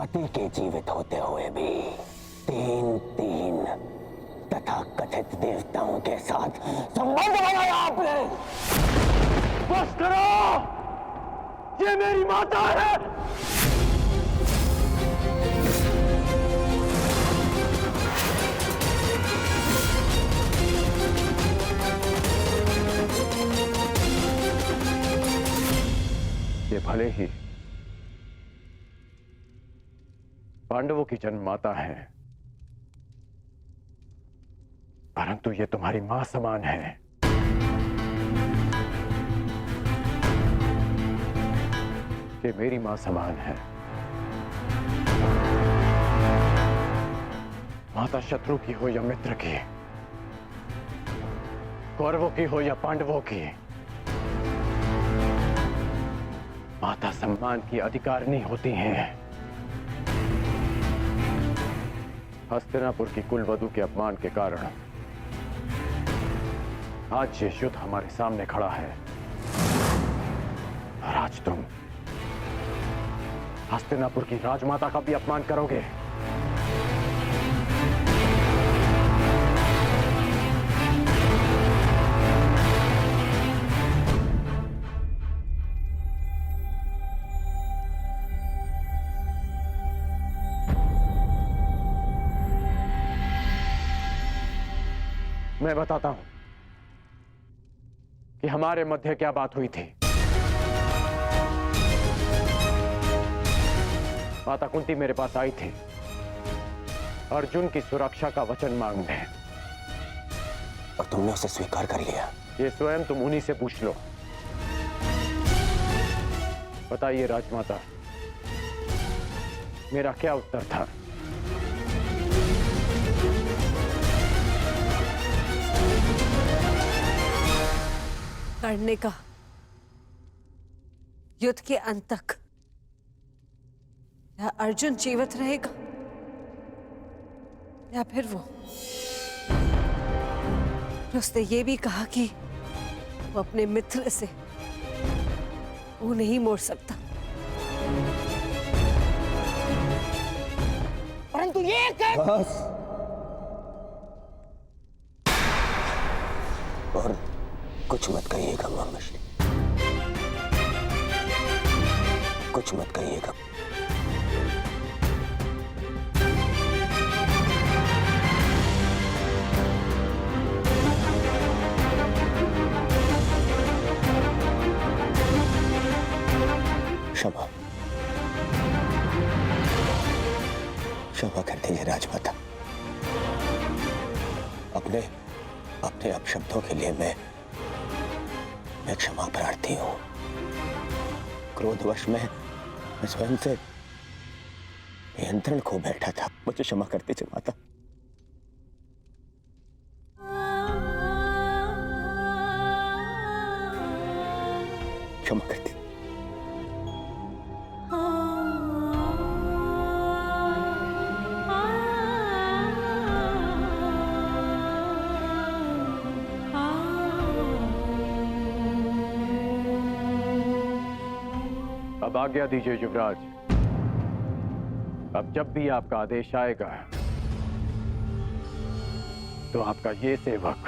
पति के जीवित होते हुए भी तीन तीन तथा कथित देवताओं के साथ संबंध बनाया आपने। बस करो, ये मेरी माता है। ये भले ही पांडवों की जन्म माता है, परंतु ये तुम्हारी मां समान है। ये मेरी मां समान है। माता शत्रु की हो या मित्र की, कौरवों की हो या पांडवों की, माता सम्मान की अधिकारिणी होती हैं। हस्तिनापुर की कुलवधू के अपमान के कारण आज ये युद्ध हमारे सामने खड़ा है और आज तुम हस्तिनापुर की राजमाता का भी अपमान करोगे। मैं बताता हूं कि हमारे मध्य क्या बात हुई थी। माता कुंती मेरे पास आई थी अर्जुन की सुरक्षा का वचन मांगने, और तुमने उसे स्वीकार कर लिया। ये स्वयं तुम उन्हीं से पूछ लो। बताइए राजमाता, मेरा क्या उत्तर था? लड़ने का, युद्ध के अंत तक। या अर्जुन जीवित रहेगा या फिर वो। उसने ये भी कहा कि वो अपने मित्र से वो नहीं मोड़ सकता। परंतु ये बस। और कुछ मत कहिएगा मामाश्री, कुछ मत कहिएगा। क्षमा, क्षमा कर दीजिए राजमाता। अपने अपने अपशब्दों के लिए मैं क्षमा प्रार्थी हूं। क्रोधवश मैं स्वयं से नियंत्रण खो बैठा था। मुझे क्षमा कर दीजिए माता। क्षमा कर दीजिए। अब आज्ञा दीजिए युवराज। अब जब भी आपका आदेश आएगा तो आपका ये सेवक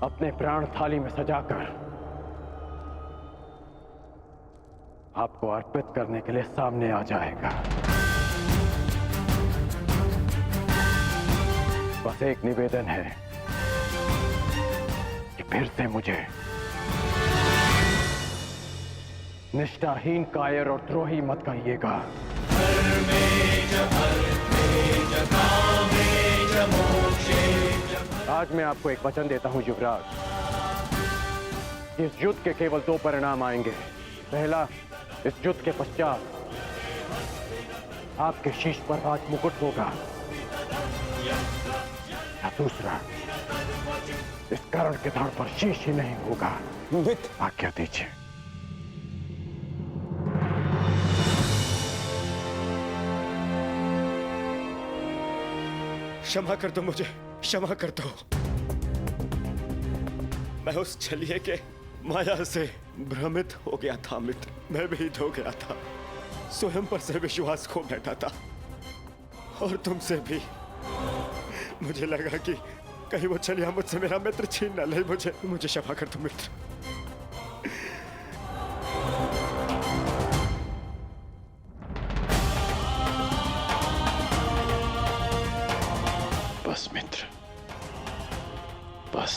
अपने प्राण थाली में सजाकर आपको अर्पित करने के लिए सामने आ जाएगा। बस एक निवेदन है कि फिर से मुझे निष्ठाहीन, कायर और द्रोही मत कहिएगा। आज मैं आपको एक वचन देता हूं युवराज। इस युद्ध के केवल दो परिणाम आएंगे। पहला, इस युद्ध के पश्चात आपके शीश पर राज मुकुट होगा, या दूसरा, इस कर्ण के धड़ पर शीश ही नहीं होगा। आज्ञा दीजिए। क्षमा कर दो मुझे, क्षमा कर दो। मैं उस छलिए के माया से भ्रमित हो गया था मित्र, मैं भीत हो गया था। स्वयं पर से विश्वास खो बैठा था और तुमसे भी। मुझे लगा कि कहीं वो छलिया मुझसे मेरा मित्र छीन न ले। मुझे क्षमा कर दो मित्र। बस मित्र, बस।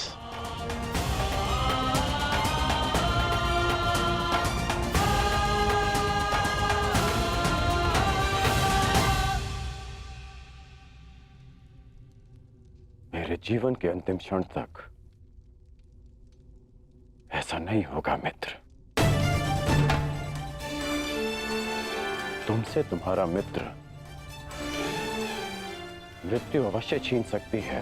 मेरे जीवन के अंतिम क्षण तक ऐसा नहीं होगा मित्र। तुमसे तुम्हारा मित्र मृत्यु अवश्य छीन सकती है,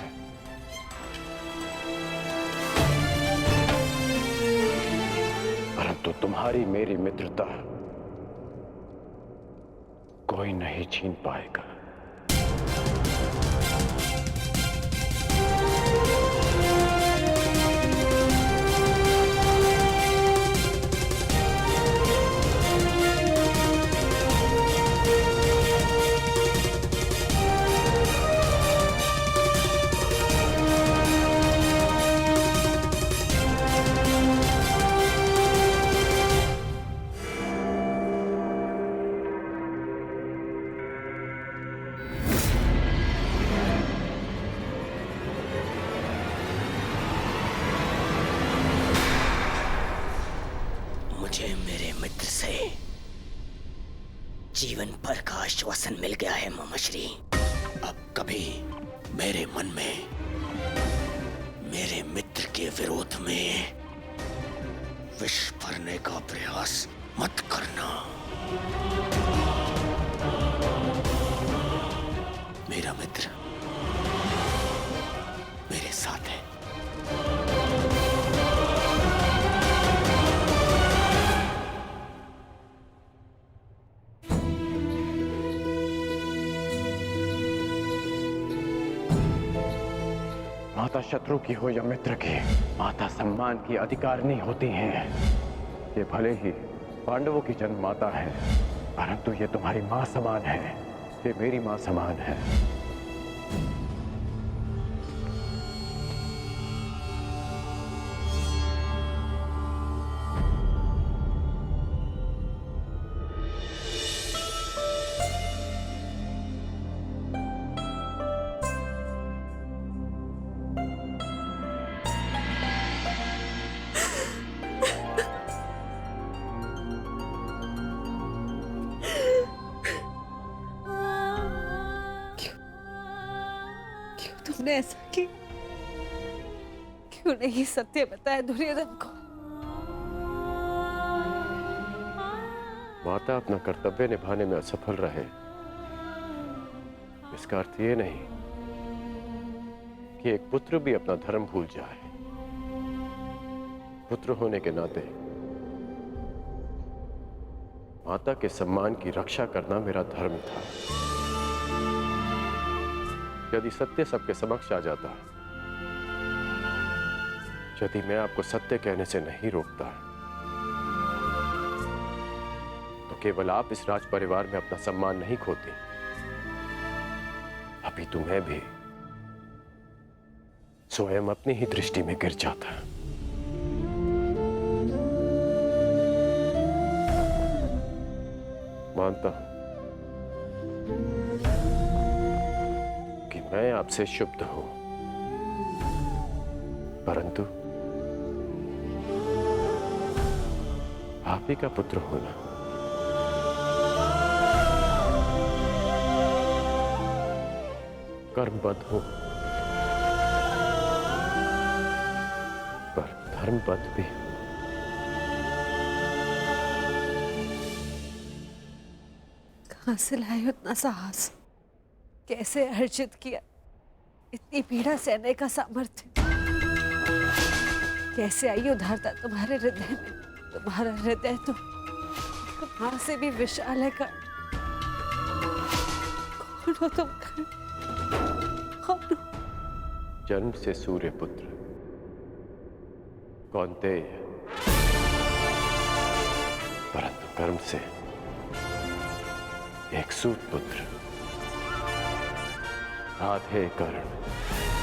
परंतु तुम्हारी मेरी मित्रता कोई नहीं छीन पाएगा। मुझे मेरे मित्र से जीवन भर का आश्वासन मिल गया है मामाश्री। अब कभी मेरे मन में मेरे मित्र के विरोध में विष भरने का प्रयास मत करना। मेरा मित्र मेरे साथ है। माता शत्रु की हो या मित्र की, माता सम्मान की अधिकारिणी होती हैं। ये भले ही पांडवों की जन्म माता है, परंतु ये तुम्हारी मां समान है। ये मेरी मां समान है। तुमने ऐसा किया? क्यों नहीं सत्य बताया दुर्योधन को? माता अपना कर्तव्य निभाने में असफल रहे, इसका अर्थ ये नहीं कि एक पुत्र भी अपना धर्म भूल जाए। पुत्र होने के नाते माता के सम्मान की रक्षा करना मेरा धर्म था। यदि सत्य सबके समक्ष आ जाता, यदि मैं आपको सत्य कहने से नहीं रोकता, तो केवल आप इस राज परिवार में अपना सम्मान नहीं खोते, अभी तुम्हें भी स्वयं अपनी ही दृष्टि में गिर जाता। मानता हूं कि मैं आपसे शुद्ध हूं, परंतु आप ही का पुत्र होना कर्मबद्ध हूं, पर धर्मबद्ध भी। कहां से लाए उतना साहस? कैसे अर्जित किया इतनी पीड़ा सहने का सामर्थ्य? कैसे आई उदारता तुम्हारे हृदय में? तुम्हारा हृदय तो मां से भी विशाल है। कौन हो तुम? कौन हो? जन्म से सूर्य पुत्र कौन्तेय, परंतु कर्म से एक सूत पुत्र राधे कर्ण